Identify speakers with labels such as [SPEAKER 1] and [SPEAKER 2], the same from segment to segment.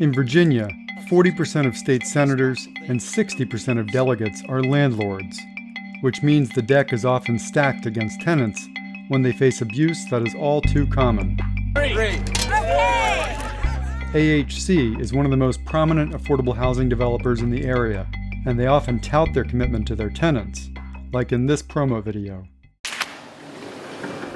[SPEAKER 1] In Virginia, 40% of state senators and 60% of delegates are landlords, which means the deck is often stacked against tenants when they face abuse that is all too common. AHC is one of the most prominent affordable housing developers in the area, and they often tout their commitment to their tenants, like in this promo video.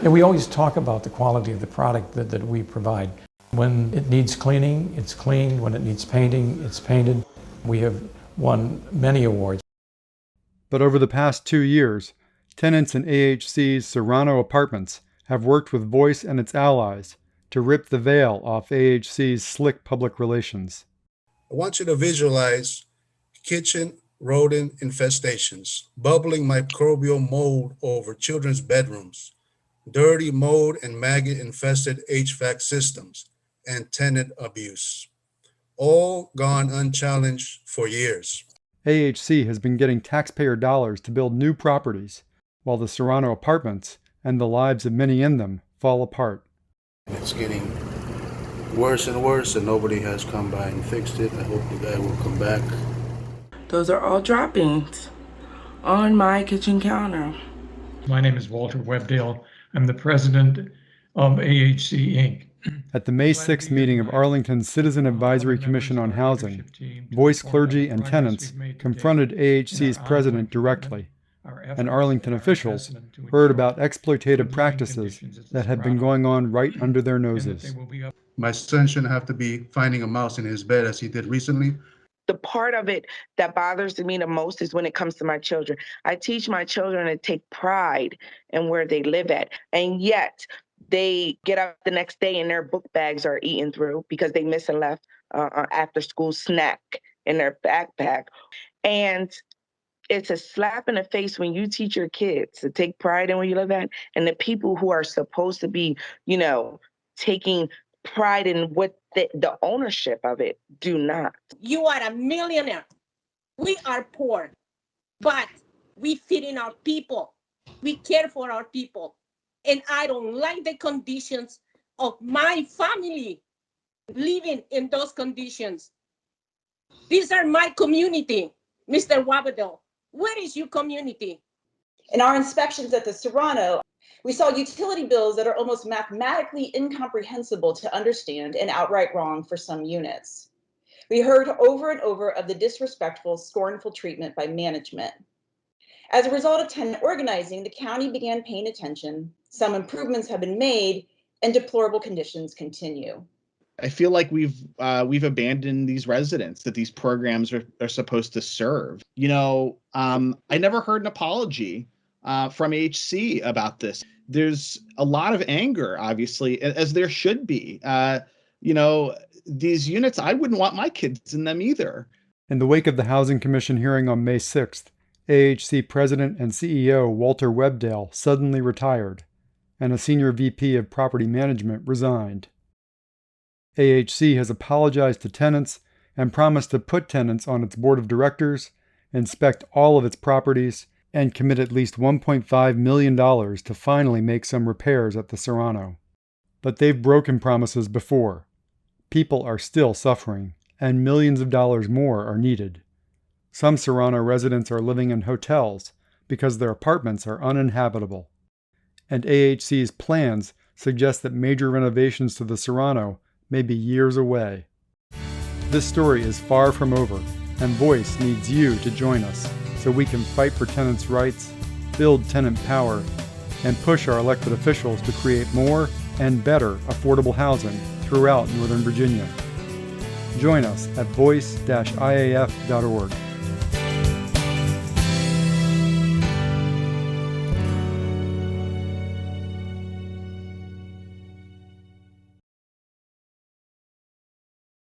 [SPEAKER 2] And we always talk about the quality of the product that we provide. When it needs cleaning, it's cleaned. When it needs painting, it's painted. We have won many awards.
[SPEAKER 1] But over the past 2 years, tenants in AHC's Serrano apartments have worked with Voice and its allies to rip the veil off AHC's slick public relations.
[SPEAKER 3] I want you to visualize kitchen rodent infestations, bubbling microbial mold over children's bedrooms, dirty mold and maggot-infested HVAC systems, and tenant abuse, all gone unchallenged for years.
[SPEAKER 1] AHC has been getting taxpayer dollars to build new properties, while the Serrano apartments and the lives of many in them fall apart.
[SPEAKER 3] It's getting worse and worse, and nobody has come by and fixed it. I hope the guy will come back.
[SPEAKER 4] Those are all droppings on my kitchen counter.
[SPEAKER 2] My name is Walter Webdale. I'm the president of AHC Inc.
[SPEAKER 1] At the May 6th meeting of Arlington's Citizen Advisory Commission on Housing, Voice clergy and tenants confronted AHC's president directly, and Arlington officials heard about exploitative practices that had been going on right under their noses.
[SPEAKER 3] My son shouldn't have to be finding a mouse in his bed as he did recently.
[SPEAKER 4] The part of it that bothers me the most is when it comes to my children. I teach my children to take pride in where they live at, and yet they get up the next day and their book bags are eaten through because they missed and left after school snack in their backpack. And it's a slap in the face when you teach your kids to take pride in where you live at, and the people who are supposed to be, taking pride in what the ownership of it do not.
[SPEAKER 5] You are a millionaire. We are poor, but we feed in our people. We care for our people. And I don't like the conditions of my family living in those conditions. These are my community, Mr. Wabadell. Where is your community?
[SPEAKER 6] In our inspections at the Serrano, we saw utility bills that are almost mathematically incomprehensible to understand and outright wrong for some units. We heard over and over of the disrespectful, scornful treatment by management. As a result of tenant organizing, the county began paying attention. Some improvements have been made, and deplorable conditions continue.
[SPEAKER 7] I feel like we've abandoned these residents that these programs are supposed to serve. I never heard an apology from HC about this. There's a lot of anger, obviously, as there should be. These units, I wouldn't want my kids in them either.
[SPEAKER 1] In the wake of the Housing Commission hearing on May 6th, AHC President and CEO Walter Webdale suddenly retired, and a senior VP of Property Management resigned. AHC has apologized to tenants and promised to put tenants on its board of directors, inspect all of its properties, and commit at least $1.5 million to finally make some repairs at the Serrano. But they've broken promises before. People are still suffering, and millions of dollars more are needed. Some Serrano residents are living in hotels because their apartments are uninhabitable. And AHC's plans suggest that major renovations to the Serrano may be years away. This story is far from over, and Voice needs you to join us so we can fight for tenants' rights, build tenant power, and push our elected officials to create more and better affordable housing throughout Northern Virginia. Join us at voice-iaf.org.